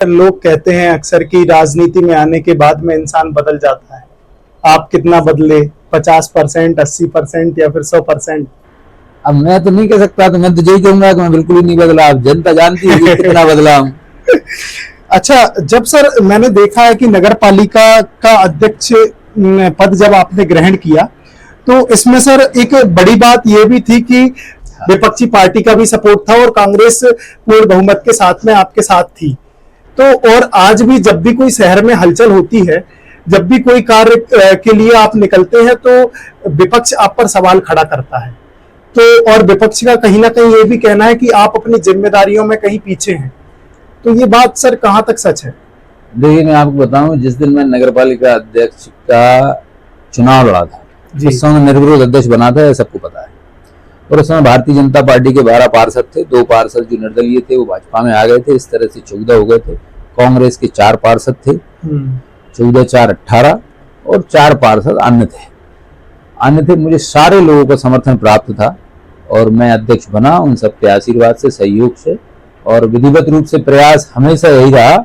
लोग कहते हैं अक्सर कि राजनीति में आने के बाद में इंसान बदल जाता है। आप कितना बदले? 50%, 80% या फिर 100%? अब मैं तो नहीं कह सकता, तो मैं तो यही कहूंगा कि मैं बिल्कुल ही नहीं बदला। अब जनता जानती है कि कितना बदला हूं। अच्छा, जब सर मैंने देखा है कि नगर पालिका का अध्यक्ष पद जब आपने ग्रहण किया, तो इसमें सर एक बड़ी बात यह भी थी कि विपक्षी पार्टी का भी सपोर्ट था और कांग्रेस पूर्ण बहुमत के साथ में आपके साथ थी। तो और आज भी जब भी कोई शहर में हलचल होती है, जब भी कोई कार्य के लिए आप निकलते हैं, तो विपक्ष आप पर सवाल खड़ा करता है। तो और विपक्ष का कहीं ना कहीं ये भी कहना है कि आप अपनी जिम्मेदारियों में कहीं पीछे हैं। तो ये बात सर कहां तक सच है? देखिए, मैं आपको बताऊं, जिस दिन मैं नगर पालिका अध्यक्ष का चुनाव लड़ा था, उस समय निर्विरोध अध्यक्ष बना था, सबको पता है। और उस समय भारतीय जनता पार्टी के 12 पार्षद थे। 2 पार्षद जो निर्दलीय थे वो भाजपा में आ गए थे। इस तरह से 14 हो गए थे। कांग्रेस के 4 पार्षद थे, 14, 4, 18 और 4 पार्षद अन्य थे। मुझे सारे लोगों का समर्थन प्राप्त था और मैं अध्यक्ष बना, उन सबके आशीर्वाद से, सहयोग से। और विधिवत रूप से प्रयास हमेशा यही रहा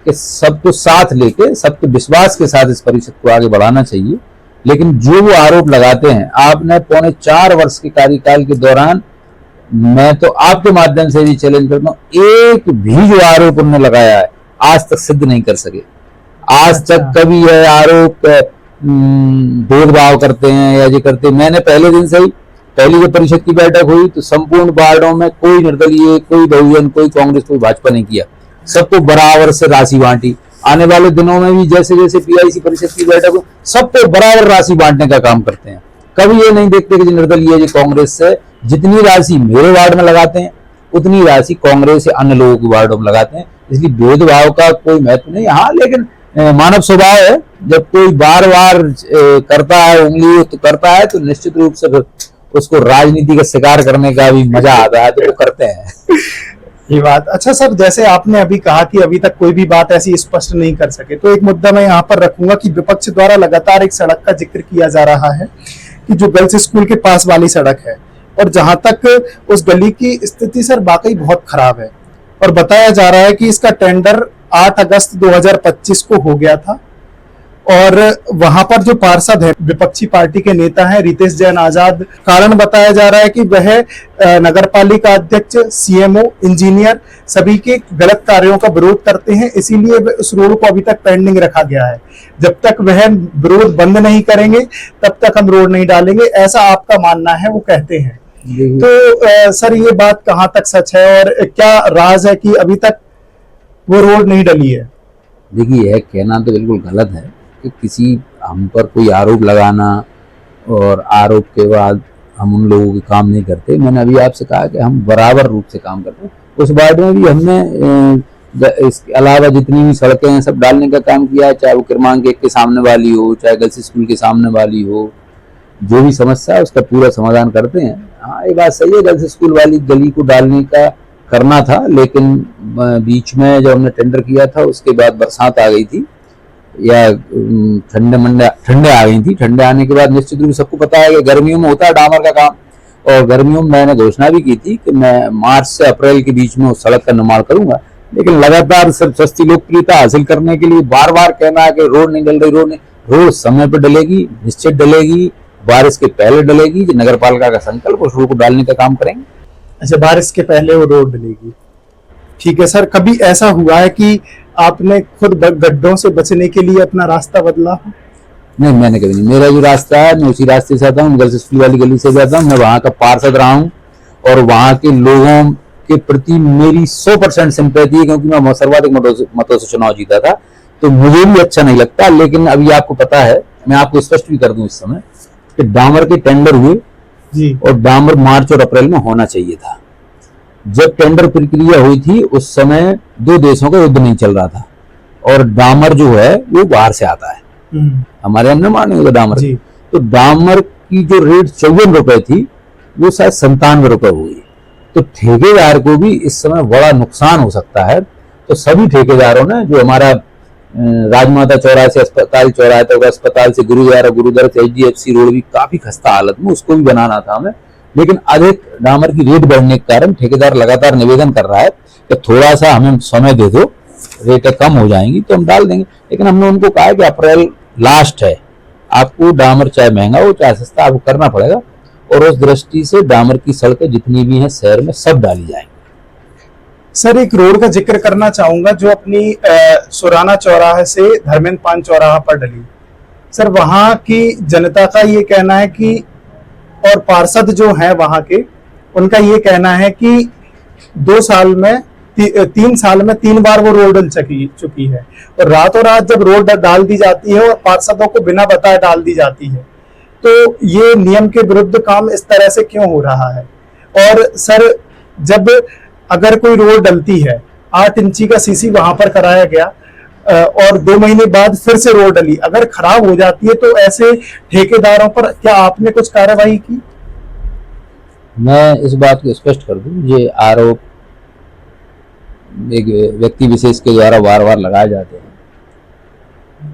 कि सबको साथ लेके, सबके विश्वास के साथ इस परिषद को आगे बढ़ाना चाहिए। लेकिन जो वो आरोप लगाते हैं, आपने 4.25 वर्ष के कार्यकाल के दौरान, मैं तो आपके माध्यम से भी चैलेंज करता हूं, एक भी जो आरोप उन्होंने लगाया है आज तक सिद्ध नहीं कर सके। आज तक कभी यह आरोप भेदभाव करते हैं या ये करते हैं। मैंने पहले दिन से ही, पहली जब परिषद की बैठक हुई तो संपूर्ण वार्डों में कोई निर्दलीय, कोई बहुजन, कोई कांग्रेस, कोई भाजपा नहीं किया, सबको बराबर से राशि बांटी। आने वाले दिनों में भी जैसे जैसे पीआईसी परिषद की बैठक हो, सबको बराबर राशि बांटने का काम करते हैं। कभी ये नहीं देखते कि निर्दलीय जी कांग्रेस से जितनी राशि मेरे वार्ड में लगाते हैं उतनी राशि कांग्रेस या अन्य लोगों के वार्डों में लगाते हैं। इसलिए भेदभाव का कोई महत्व नहीं। हाँ, लेकिन मानव स्वभाव है, जब कोई बार बार करता है, उंगली तो करता है, तो निश्चित रूप से उसको राजनीति का शिकार करने का भी मजा आता है, तो वो करते हैं। ये बात। अच्छा सर, जैसे आपने अभी कहा कि अभी तक कोई भी बात ऐसी स्पष्ट नहीं कर सके, तो एक मुद्दा मैं यहाँ पर रखूंगा कि विपक्ष द्वारा लगातार एक सड़क का जिक्र किया जा रहा है कि जो गर्ल्स स्कूल के पास वाली सड़क है, और जहां तक उस गली की स्थिति सर वाकई बहुत खराब है। और बताया जा रहा है कि इसका टेंडर 8 अगस्त 2025 को हो गया था। और वहां पर जो पार्षद है, विपक्षी पार्टी के नेता हैं रितेश जैन आजाद, कारण बताया जा रहा है कि वह नगर पालिका अध्यक्ष, सीएमओ, इंजीनियर सभी के गलत कार्यों का विरोध करते हैं, इसीलिए उस रोड को अभी तक पेंडिंग रखा गया है। जब तक वह विरोध बंद नहीं करेंगे तब तक हम रोड नहीं डालेंगे, ऐसा आपका मानना है, वो कहते हैं। तो सर ये बात कहां तक सच है और क्या राज है कि अभी तक वो रोड नहीं डली है? देखिए, यह कहना तो बिल्कुल गलत है कि किसी हम पर कोई आरोप लगाना और आरोप के बाद हम उन लोगों के काम नहीं करते। मैंने अभी आपसे कहा कि हम बराबर रूप से काम करते हैं। उस वार्ड में भी हमने इसके अलावा जितनी भी सड़कें हैं सब डालने का काम किया है, चाहे वो क्रमांक 1 के सामने वाली हो, चाहे गर्ल्स स्कूल के सामने वाली हो। जो भी समस्या है उसका पूरा समाधान करते हैं। हाँ, ये बात सही है, गर्ल्स स्कूल वाली गली को डालने का करना था, लेकिन बीच में जब हमने टेंडर किया था उसके बाद बरसात आ गई थी या ठंडे आ गई थी। ठंडे आने के बाद निश्चित रूप से सबको पता है कि गर्मियों में होता है डामर का काम, और गर्मियों में मैंने घोषणा भी की थी कि मैं मार्च से अप्रैल के बीच में उस सड़क का निर्माण करूंगा। लेकिन लगातार सब सस्ती लोकप्रियता हासिल करने के लिए बार बार कहना है कि रोड नहीं डल रही, रोड समय पर डलेगी, निश्चित डलेगी, बारिश के पहले डलेगी। नगर पालिका का संकल्प, उस रोड को डालने का काम करेंगे। अच्छा, बारिश के पहले वो रोड डलेगी, ठीक है सर। कभी ऐसा हुआ है कि आपने खुद गड्ढों से बचने के लिए अपना रास्ता बदला? नहीं, मैंने कभी नहीं। मेरा जो रास्ता है मैं उसी रास्ते से आता हूँ, गर्ल्स स्कूल वाली गली से जाता हूँ। मैं वहाँ का पार्षद रहा हूँ और वहाँ के लोगों के प्रति मेरी 100% सिंपैथी है, क्योंकि मैं सर्वाधिक मतों से चुनाव जीता था। तो मुझे भी अच्छा नहीं लगता। लेकिन अभी आपको पता है, मैं आपको स्पष्ट भी कर दूं इस समय कि डामर के टेंडर हुए जी, और डामर मार्च और अप्रैल में होना चाहिए था। जब टेंडर प्रक्रिया हुई थी उस समय 2 देशों का युद्ध नहीं चल रहा था, और डामर जो है वो बाहर से आता है, हमारे अंदर माने होगा डामर। तो डामर की जो रेट 54 रुपए थी वो शायद 97 रुपए हो गई। तो ठेकेदार को भी इस समय बड़ा नुकसान हो सकता है। तो सभी ठेकेदारों ने, जो हमारा राजमाता चौराहे से अस्पताल, चौराहे तक अस्पताल से गुरुद्वारा, गुरुद्वारा से HDFC रोड भी काफी खस्ता हालत में, उसको भी बनाना था हमें। लेकिन अधिक डामर की रेट बढ़ने के कारण ठेकेदार लगातार निवेदन कर रहा है कि थोड़ा सा हमें समय दे दो, रेटें कम हो जाएंगी तो हम डाल देंगे। लेकिन हमने उनको कहा है कि अप्रैल लास्ट है, आपको डामर चाहे महंगा हो चाहे सस्ता, आपको करना पड़ेगा। और उस दृष्टि से डामर की सड़कें जितनी भी हैं शहर में सब डाली जाएंगी। सर एक रोड का जिक्र करना चाहूंगा जो अपनी सुराना चौराहे से धर्मेंद्र पान चौराहा पर डली। सर वहां की जनता का ये कहना है कि, और पार्षद जो हैं वहां के, उनका ये कहना है कि 2 साल में 3 साल में 3 बार वो रोड डल चुकी है, और रातों रात जब रोड डाल दी जाती है और पार्षदों को बिना बताए डाल दी जाती है, तो ये नियम के विरुद्ध काम इस तरह से क्यों हो रहा है? और सर जब अगर कोई रोड डलती है, 8 इंची का सीसी वहां पर कराया गया और 2 महीने बाद फिर से रोड डली, अगर खराब हो जाती है तो ऐसे ठेकेदारों पर क्या आपने कुछ कार्रवाई की? मैं इस बात को स्पष्ट कर दूं, ये आरोप एक व्यक्ति विशेष के द्वारा बार बार लगाए जाते हैं।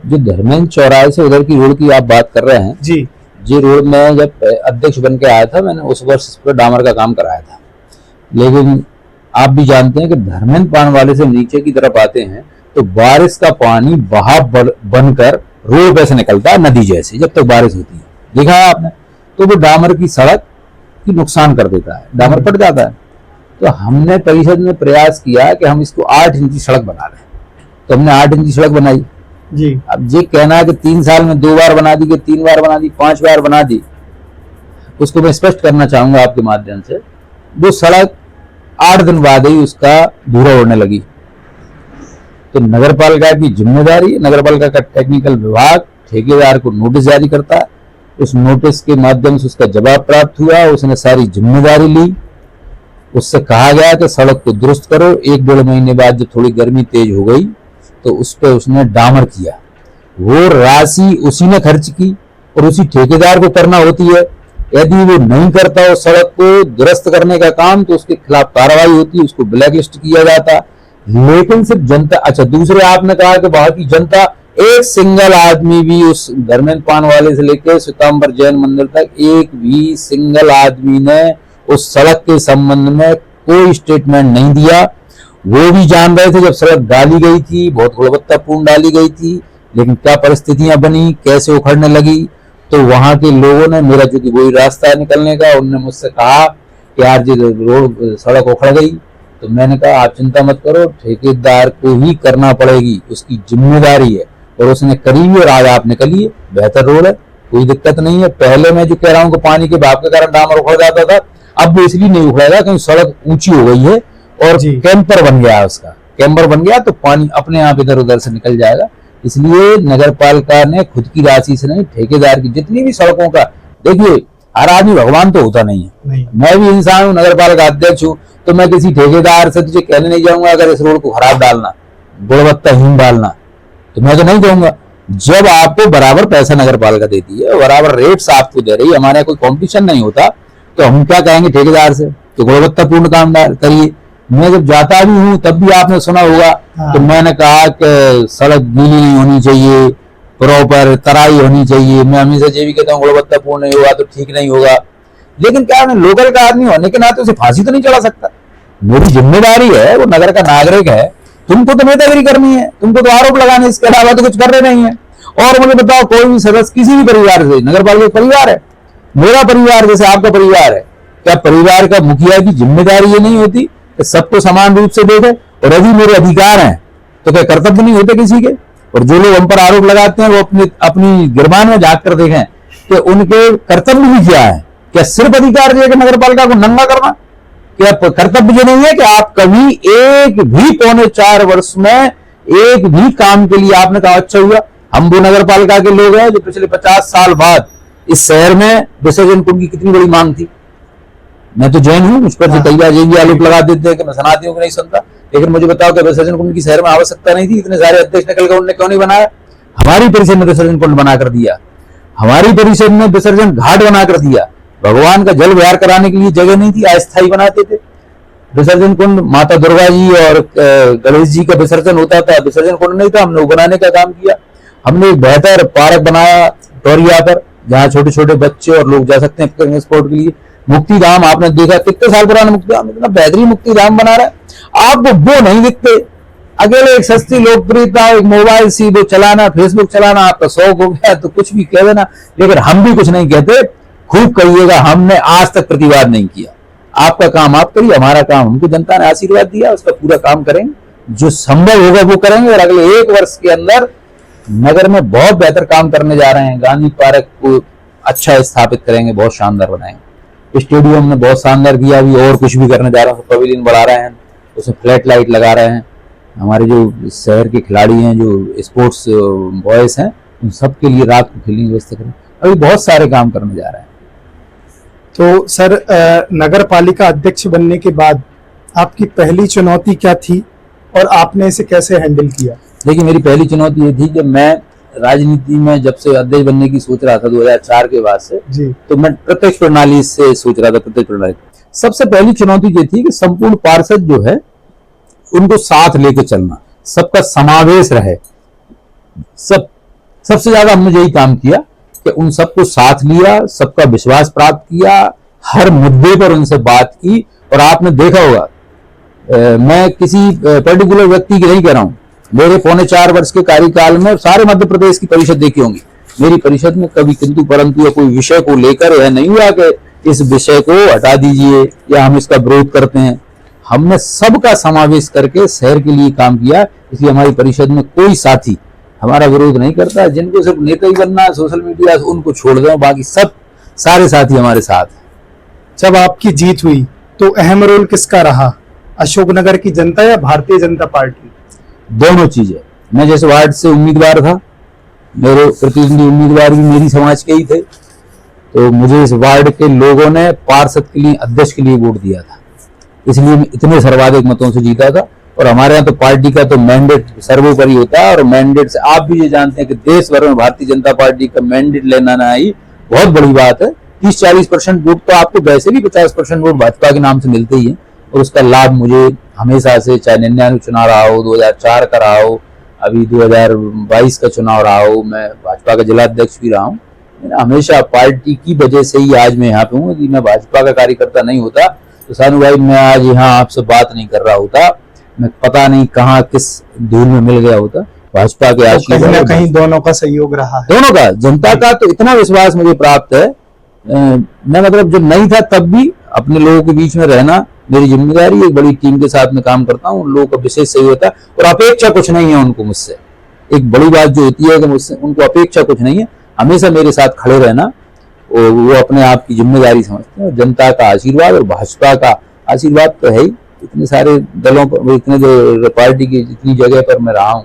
जो धर्मेंद्र चौराहे से उधर की रोड की आप बात कर रहे हैं जी, ये रोड में जब अध्यक्ष बन के आया था, मैंने उस वर्ष इस पर डामर का काम कराया था। लेकिन आप भी जानते हैं कि धर्मेंद्र पान वाले से नीचे की तरफ आते हैं तो बारिश का पानी बहाव बनकर रोड पे से निकलता है, नदी जैसे, जब तक बारिश होती है, देखा है आपने, तो वो डामर की सड़क की नुकसान कर देता है, डामर फट जाता है। तो हमने परिषद में प्रयास किया कि हम इसको 8 इंची सड़क बना रहे हैं, तो हमने 8 इंची सड़क बनाई जी। अब ये कहना है कि 3 साल में 2 बार बना दी, कि 3 बार बना दी, 5 बार बना दी, उसको मैं स्पष्ट करना चाहूंगा आपके माध्यम से। वो सड़क 8 दिन बाद ही उसका धूरा उड़ने लगी। तो नगर पालिका की जिम्मेदारी, नगर पालिका का टेक्निकल विभाग ठेकेदार को नोटिस जारी करता है, उस नोटिस के माध्यम से उसका जवाब प्राप्त हुआ, उसने सारी जिम्मेदारी ली, उससे कहा गया कि सड़क को दुरुस्त करो। 1-1.5 महीने बाद जब थोड़ी गर्मी तेज हो गई तो उस पर उसने डामर किया। वो राशि उसी ने खर्च की और उसी ठेकेदार को करना होती है। यदि वो नहीं करता उस सड़क को दुरुस्त करने का काम तो उसके खिलाफ कार्रवाई होती, उसको ब्लैक लिस्ट किया जाता। लेकिन सिर्फ जनता, अच्छा दूसरे आपने कहा कि वहां की जनता, एक सिंगल आदमी भी उस धर्मेंद्र पान वाले से लेकर श्वेतांबर जैन मंदिर तक एक भी सिंगल आदमी ने उस सड़क के संबंध में कोई स्टेटमेंट नहीं दिया। वो भी जान रहे थे जब सड़क डाली गई थी, बहुत गुणवत्तापूर्ण डाली गई थी, लेकिन क्या परिस्थितियां बनी, कैसे उखड़ने लगी। तो वहां के लोगों ने, मेरा जो कि वही रास्ता है निकलने का, उनने मुझसे कहा कि यार जी रोड सड़क उखड़ गई। तो मैंने कहा आप चिंता मत करो, ठेकेदार को ही करना पड़ेगी, उसकी जिम्मेदारी है, और उसने करी भी, और आज आप निकलिए, बेहतर रोड है, कोई दिक्कत नहीं है। पहले मैं जो कह रहा हूँ कि पानी के भाव के कारण डामर उखड़ जाता था, अब वो इसलिए नहीं उखड़ेगा क्योंकि सड़क ऊंची हो गई है और कैंपर बन गया है, उसका कैंपर बन गया तो पानी अपने आप इधर उधर से निकल जाएगा। इसलिए नगर पालिका ने खुद की राशि से नहीं, ठेकेदार की जितनी भी सड़कों का, देखिए हर आदमी भगवान तो होता नहीं है, मैं भी इंसान हूँ, नगर पालिका अध्यक्ष हूँ, तो मैं किसी ठेकेदार से तुझे कहने नहीं जाऊंगा अगर इस रोड को खराब डालना, गुणवत्ताहीन डालना, तो मैं तो नहीं कहूंगा। जब आपको बराबर पैसा नगर पालिका देती है, बराबर रेट्स आपको दे रही है, हमारे यहाँ कोई कॉम्पिटिशन नहीं होता, तो हम क्या कहेंगे ठेकेदार से कि गुणवत्तापूर्ण काम करिए। मैं जब जाता भी हूँ तब भी आपने सुना होगा तो मैंने कहा कि सड़क गीली नहीं होनी चाहिए, प्रॉपर तराई होनी चाहिए। मैं हमेशा ये भी कहता हूँ गुणवत्तापूर्ण नहीं होगा तो ठीक नहीं होगा। लेकिन क्या मैं लोकल का आदमी होने के नाते उसे फांसी तो नहीं चढ़ा सकता, मेरी जिम्मेदारी है, वो नगर का नागरिक है, तुमको तो नेतागिरी करनी है, तुमको तो आरोप लगाने, इसके अलावा तो कुछ कर रहे नहीं है। और मुझे बताओ, कोई भी सदस्य किसी भी परिवार से, नगर पालिका परिवार है, मेरा परिवार जैसे आपका परिवार है, क्या परिवार का मुखिया की जिम्मेदारी ये नहीं होती कि सबको समान रूप से देखे? और यदि मेरे अधिकार हैं तो क्या कर्तव्य नहीं होते किसी के? और जो लोग हम पर आरोप लगाते हैं वो अपनी गिरबान में झांक कर देखें कि उनके कर्तव्य भी क्या है। क्या सिर्फ अधिकार है कि नगर पालिका को नंगा करना? क्या कर्तव्य ये नहीं है कि आप कभी एक भी 3.25 वर्ष में एक भी काम के लिए आपने कहा अच्छा हुआ? हम वो नगर पालिका के लोग हैं जो पिछले 50 साल बाद इस शहर में विसर्जन कुंड की कितनी बड़ी मांग थी। मैं तो जैन हूं, मुझ पर से कई बार ये भी आरोप लगा देते हैं कि मैं सनातियों को नहीं सुनता, लेकिन मुझे बताओ कि विसर्जन कुंड की शहर में आवश्यकता नहीं थी? इतने सारे अध्यक्ष निकल कर उन्होंने क्यों नहीं बनाया? हमारी परिषद ने विसर्जन कुंड बनाकर दिया, हमारी परिषद ने विसर्जन घाट बनाकर दिया। भगवान का जल विहार कराने के लिए जगह नहीं थी, अस्थायी बनाते थे विसर्जन कुंड। माता दुर्गा जी और गणेश जी का विसर्जन होता था, विसर्जन कुंड नहीं था, हमने वो बनाने का काम किया। हमने एक बेहतर पार्क बनाया टोरिया पर, जहाँ छोटे छोटे बच्चे और लोग जा सकते हैं पिकनिक स्पॉट के लिए। मुक्ति धाम आपने देखा, कितने साल पुराना मुक्ति धाम, इतना बेहतरीन मुक्ति धाम बना रहा है, आपको वो नहीं दिखते। अकेले एक सस्ती लोकप्रियता, एक मोबाइल सी वो चलाना, फेसबुक चलाना आपका शौक हो गया तो कुछ भी कह देना, लेकिन हम भी कुछ नहीं कहते। खूब कहिएगा, हमने आज तक प्रतिवाद नहीं किया। आपका काम आप करिए, हमारा काम हमको जनता ने आशीर्वाद दिया, उसका पूरा काम करेंगे, जो संभव होगा वो करेंगे। और अगले 1 वर्ष के अंदर नगर में बहुत बेहतर काम करने जा रहे हैं। गांधी पार्क को अच्छा स्थापित करेंगे, बहुत शानदार बनाएंगे। स्टेडियम में बहुत शानदार किया, अभी और कुछ भी करने जा रहे हैं, पवेलियन बढ़ा रहे हैं, उसमें फ्लैट लाइट लगा रहे हैं। हमारे जो शहर के खिलाड़ी हैं, जो स्पोर्ट्स बॉयज हैं, उन सबके लिए रात को खेलने की व्यवस्था करें। अभी बहुत सारे काम करने जा रहे हैं। तो सर, नगर पालिका अध्यक्ष बनने के बाद आपकी पहली चुनौती क्या थी और आपने इसे कैसे हैंडल किया? देखिए, मेरी पहली चुनौती ये थी कि मैं राजनीति में जब से अध्यक्ष बनने की सोच रहा था 2004 के बाद से जी, तो मैं प्रत्यक्ष प्रणाली से सोच रहा था। प्रत्यक्ष प्रणाली सबसे पहली चुनौती ये थी कि संपूर्ण पार्षद जो है उनको साथ लेकर चलना, सबका समावेश रहे। सबसे ज्यादा हमने यही काम किया कि उन सबको साथ लिया, सबका विश्वास प्राप्त किया, हर मुद्दे पर उनसे बात की। और आपने देखा होगा, मैं किसी पर्टिकुलर व्यक्ति की नहीं कह रहा हूं, मेरे 4.25 वर्ष के कार्यकाल में सारे मध्य प्रदेश की परिषद देखी होंगी। मेरी परिषद में कभी किंतु परंतु या कोई विषय को लेकर यह नहीं हुआ कि इस विषय को हटा दीजिए या हम इसका विरोध करते हैं। हमने सबका समावेश करके शहर के लिए काम किया, इसलिए हमारी परिषद में कोई साथी हमारा विरोध नहीं करता। जिनको सिर्फ नेता ही बनना है सोशल मीडिया से, उनको छोड़ दें, बाकी सब सारे साथी हमारे साथ। जब आपकी जीत हुई तो अहम रोल किसका रहा, अशोकनगर की जनता या भारतीय जनता पार्टी? दोनों चीजें। मैं जैसे वार्ड से उम्मीदवार था, मेरे प्रतिनिधि उम्मीदवार भी मेरी समाज के ही थे, तो मुझे इस वार्ड के लोगों ने पार्षद के लिए, अध्यक्ष के लिए वोट दिया था, इसलिए मैं इतने सर्वाधिक मतों से जीता था। और हमारे यहाँ तो पार्टी का तो मैंडेट सर्वोपरि होता है, और मैंडेट से आप भी ये जानते हैं कि देश भर में भारतीय जनता पार्टी का मैंडेट लेना ना आई बहुत बड़ी बात है। 30-40% वोट तो आपको वैसे भी 50% वोट भाजपा के नाम से मिलते ही है, और उसका लाभ मुझे हमेशा से, चाहे 99 चुनाव रहा हो, 2004 का रहा हो, अभी 2022 का चुनाव रहा हो, मैं भाजपा का जिला अध्यक्ष भी रहा हूँ। मैंने हमेशा पार्टी की वजह से ही आज मैं यहाँ पे हूँ। यदि मैं भाजपा का कार्यकर्ता नहीं होता तो सानू भाई मैं आज यहाँ आपसे बात नहीं कर रहा होता, मैं पता नहीं कहाँ किस धूल में मिल गया होता। भाजपा के आशीर्वाद, कहीं ना कहीं दोनों का सहयोग रहा है, दोनों का, जनता का तो इतना विश्वास मुझे प्राप्त है। मैं मतलब जब नहीं था तब भी अपने लोगों के बीच में रहना मेरी जिम्मेदारी। एक बड़ी टीम के साथ में काम करता हूँ, उन लोगों का विशेष सहयोग होता है, और अपेक्षा कुछ नहीं है उनको मुझसे। एक बड़ी बात जो होती है कि मुझसे उनको अपेक्षा कुछ नहीं है, हमेशा मेरे साथ खड़े रहना, और वो अपने आप की जिम्मेदारी समझते हैं। जनता का आशीर्वाद और भाजपा का आशीर्वाद तो है ही। इतने सारे दलों पर, इतने जो पार्टी की जितनी जगह पर मैं रहा हूँ,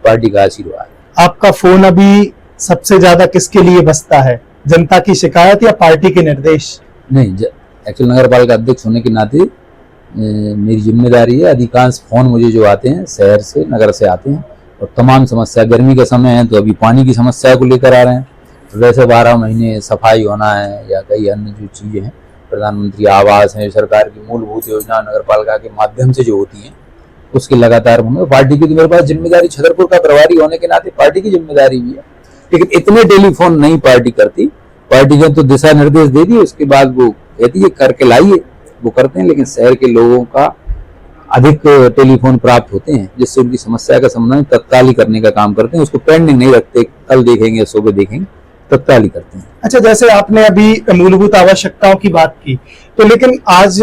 पार्टी का आशीर्वाद। आपका फोन अभी सबसे ज्यादा किसके लिए बजता है, जनता की शिकायत या पार्टी के निर्देश? नहीं, एक्चुअली नगर पालिका अध्यक्ष होने के नाते मेरी जिम्मेदारी है। अधिकांश फोन मुझे जो आते हैं शहर से, नगर से आते हैं, और तमाम समस्या, गर्मी का समय है तो अभी पानी की समस्या को लेकर आ रहे हैं। वैसे 12 महीने सफाई होना है या कई अन्य जो चीजें हैं, प्रधानमंत्री आवास है, सरकार की मूलभूत योजना नगर पालिका के माध्यम से जो होती है, उसकी लगातार पार्टी की तो मेरे पास जिम्मेदारी, छतरपुर का प्रभारी होने के नाते पार्टी की जिम्मेदारी भी है। लेकिन इतने टेलीफोन नहीं पार्टी करती। पार्टी ने तो दिशा निर्देश दे दिए, उसके बाद वो कहती है करके लाइए, वो करते हैं। लेकिन शहर के लोगों का अधिक टेलीफोन प्राप्त होते हैं, जिससे उनकी समस्या का समाधान तत्काल ही करने का काम करते हैं। उसको पेंडिंग नहीं रखते, कल देखेंगे, सुबह देखेंगे, तत्काल ही करते हैं। अच्छा, जैसे आपने अभी मूलभूत आवश्यकताओं की बात की, तो लेकिन आज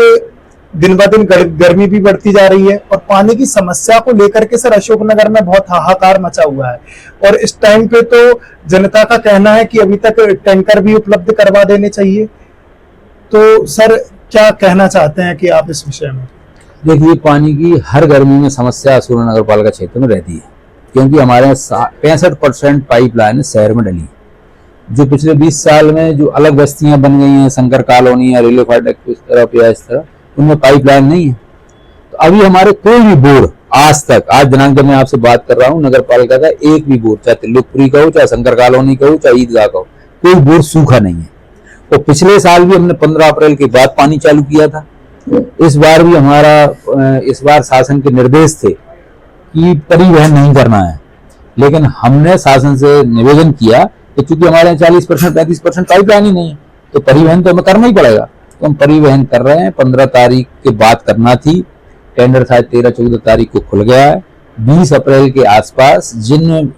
दिन ब दिन गर्मी भी बढ़ती जा रही है, और पानी की समस्या को लेकर के सर अशोकनगर में बहुत हाहाकार मचा हुआ है। और इस टाइम पे तो जनता का कहना है कि अभी तक टैंकर भी उपलब्ध करवा देने चाहिए। तो सर क्या कहना चाहते हैं कि आप इस विषय में? देखिए, पानी की हर गर्मी में समस्या सूर्य नगर पालिका क्षेत्र में रहती है, क्योंकि हमारे यहाँ 65% पाइपलाइन शहर में डली है। जो पिछले 20 साल में जो अलग बस्तियां बन गई हैं, शंकर कॉलोनी या रेलवे फाटक इस तरफ या इस तरफ, उनमें पाइपलाइन नहीं है। तो अभी हमारे कोई भी बोर आज तक, आज दिनांक जब मैं आपसे बात कर रहा हूँ, नगर पालिका का एक भी बोर, चाहे तिल्लुकपुरी का हो, चाहे शंकर कॉलोनी का हो, चाहे ईदगाह का हो, कोई बोर सूखा नहीं है। और पिछले साल भी हमने 15 अप्रैल के बाद पानी चालू किया था। इस बार भी हमारा, इस बार शासन के निर्देश थे कि परिवहन नहीं करना है, लेकिन हमने शासन से निवेदन किया कि चूंकि हमारे यहाँ 40% 35% पाइपलाइन ही नहीं है, तो परिवहन तो हमें करना ही पड़ेगा। तो हम परिवहन कर रहे हैं। 15 तारीख के बाद करना थी, टेंडर शायद 13-14 तारीख को खुल गया है। 20 अप्रैल के आसपास जिन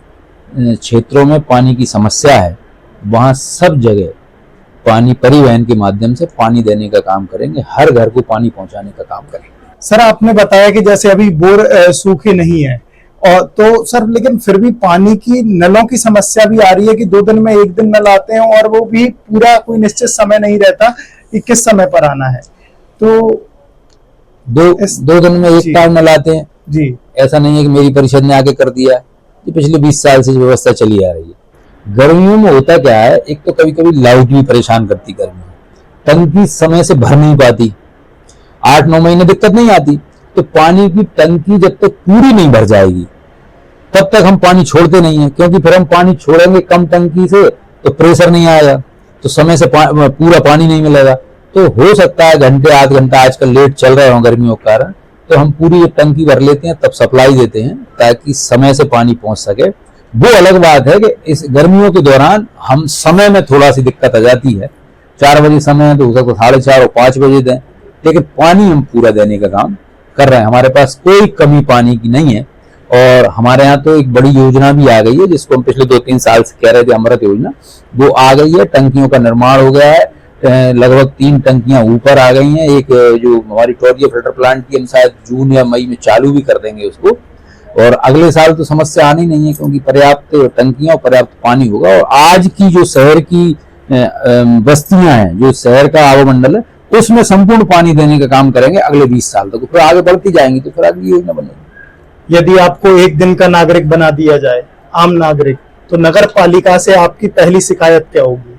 क्षेत्रों में पानी की समस्या है वहां सब जगह पानी परिवहन के माध्यम से पानी देने का काम करेंगे, हर घर को पानी पहुंचाने का काम करेंगे। सर आपने बताया कि जैसे अभी बोर सूखे नहीं है, और तो सर लेकिन फिर भी पानी की नलों की समस्या भी आ रही है कि 2 दिन में 1 दिन नल आते हैं और वो भी पूरा कोई निश्चित समय नहीं रहता कि किस समय पर आना है। तो दो दिन में एक टाइम नल आते हैं जी, ऐसा नहीं है कि मेरी परिषद ने आके कर दिया है, ये पिछले 20 साल से व्यवस्था चली आ रही है। गर्मियों में होता क्या है, एक तो कभी कभी लाइट भी परेशान करती, गर्मी टंकी समय से भर नहीं पाती, 8-9 महीने दिक्कत नहीं आती, तो पानी की टंकी जब तक पूरी नहीं भर जाएगी तब तक हम पानी छोड़ते नहीं है, क्योंकि फिर हम पानी छोड़ेंगे कम टंकी से तो प्रेशर नहीं आएगा, तो समय से पूरा पानी नहीं मिलेगा। तो हो सकता है घंटे आध घंटा आजकल लेट चल रहे हो गर्मियों के कारण, तो हम पूरी टंकी भर लेते हैं तब सप्लाई देते हैं ताकि समय से पानी पहुंच सके। वो अलग बात है कि इस गर्मियों के दौरान हम समय में थोड़ा सी दिक्कत आ जाती है, 4 बजे समय है तो हो सकता है 4:30 और 5 बजे दें, लेकिन पानी हम पूरा देने का काम कर रहे हैं। हमारे पास कोई कमी पानी की नहीं है। और हमारे यहाँ तो एक बड़ी योजना भी आ गई है जिसको हम पिछले 2-3 साल से कह रहे थे, अमृत योजना, वो आ गई है। टंकियों का निर्माण हो गया है, लगभग 3 टंकियां ऊपर आ गई हैं। एक जो हमारी टोरिया फिल्टर प्लांट की हम शायद जून या मई में चालू भी कर देंगे उसको, और अगले साल तो समस्या आनी नहीं है क्योंकि पर्याप्त टंकियां और पर्याप्त पानी होगा। और आज की जो शहर की बस्तियां हैं, जो शहर का आवामंडल है, उसमें संपूर्ण पानी देने का काम करेंगे अगले 20 साल तक। फिर आगे बढ़ती जाएंगी तो फिर अगली योजना बनेगी। यदि आपको 1 दिन का नागरिक बना दिया जाए, आम नागरिक, तो नगर पालिका से आपकी पहली शिकायत क्या होगी?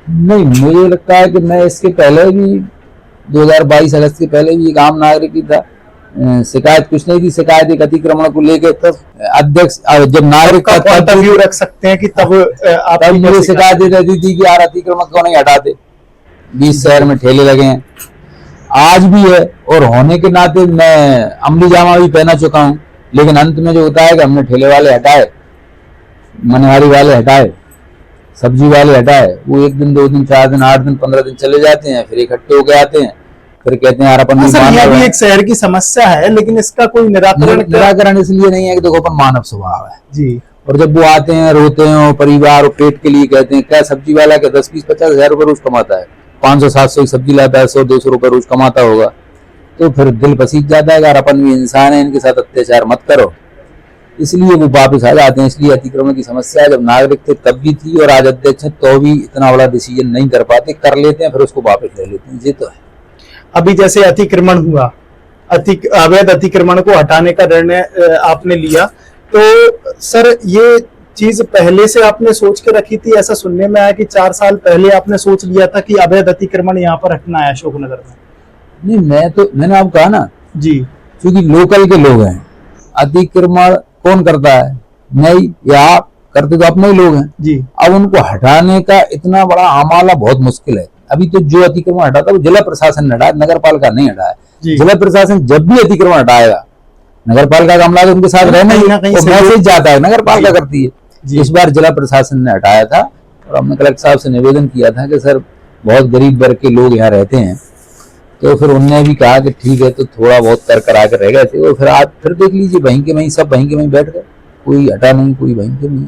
नहीं, मुझे लगता है कि मैं इसके पहले भी 2022 अगस्त के पहले भी एक आम नागरिक ही था। शिकायत कुछ नहीं थी, शिकायत एक अतिक्रमण को लेकर तब अध्यक्ष जब नागरिक का पॉइंट ऑफ व्यू रख सकते हैं कि तब आप मुझे शिकायत रहती थी कि यार अतिक्रमण क्यों नहीं हटाते, 20 शहर में ठेले लगे हैं, आज भी है। और होने के नाते मैं अमली जामा भी पहना चुका हूं, लेकिन अंत में जो होता है कि हमने ठेले वाले हटाए, मनवारी वाले हटाए, सब्जी वाले हटाए, वो 1 दिन 2 दिन 4 दिन 8 दिन 15 दिन चले जाते हैं, फिर इकट्ठे होके आते हैं, फिर कहते हैं यार अपन यह भी एक शहर की समस्या है, लेकिन इसका कोई निराकरण इसलिए नहीं है कि देखो अपन मानव स्वभाव है जी। और जब वो आते हैं रोते हैं और परिवार और पेट के लिए कहते हैं, क्या सब्जी वाला क्या 10-20-50 हजार रुपए रोज कमाता है, 500-700 की सब्जी लाता है, 100-200 रुपए रोज कमाता होगा, तो फिर दिल पसीज जाता है यार अपन भी इंसान है, इनके साथ अत्याचार मत करो, इसलिए वो वापस आ जाते हैं। इसलिए अतिक्रमण की समस्या जब नागरिक थे तब भी थी और आज अध्यक्ष है तो भी इतना बड़ा डिसीजन नहीं कर पाते, कर लेते हैं फिर उसको वापस ले लेते हैं, ये तो है। अभी जैसे अतिक्रमण हुआ, अवैध अतिक्रमण को हटाने का निर्णय आपने लिया, तो सर ये चीज पहले से आपने सोच के रखी थी? ऐसा सुनने में आया कि 4 साल पहले आपने सोच लिया था कि अवैध अतिक्रमण यहाँ पर हटना है अशोकनगर में। नहीं, मैंने आपको कहा ना जी, क्योंकि लोकल के लोग हैं, अतिक्रमण कौन करता है, नहीं, या आप करते तो अपने ही लोग हैं जी। अब उनको हटाने का इतना बड़ा आमाला बहुत मुश्किल है। अभी तो जो अतिक्रमण हटा था वो जिला प्रशासन ने हटाया, नगर पालिका नहीं हटाया। जिला प्रशासन जब भी अतिक्रमण हटाएगा, नगर पालिका का अमला तो उनके साथ रहना ही, मैसेज जाता है, नगर पालिका करती है। इस बार जिला प्रशासन ने हटाया था और हमने कलेक्टर साहब से निवेदन किया था कि सर बहुत गरीब वर्ग के लोग यहाँ रहते हैं, तो फिर उनने भी कहा कि ठीक है, तो थोड़ा बहुत कर करा कर रह गए थे। और फिर आप फिर देख लीजिए, वहीं के वहीं सब वहीं के वहीं बैठ गए, कोई हटा नहीं, कोई वहीं के वहीं।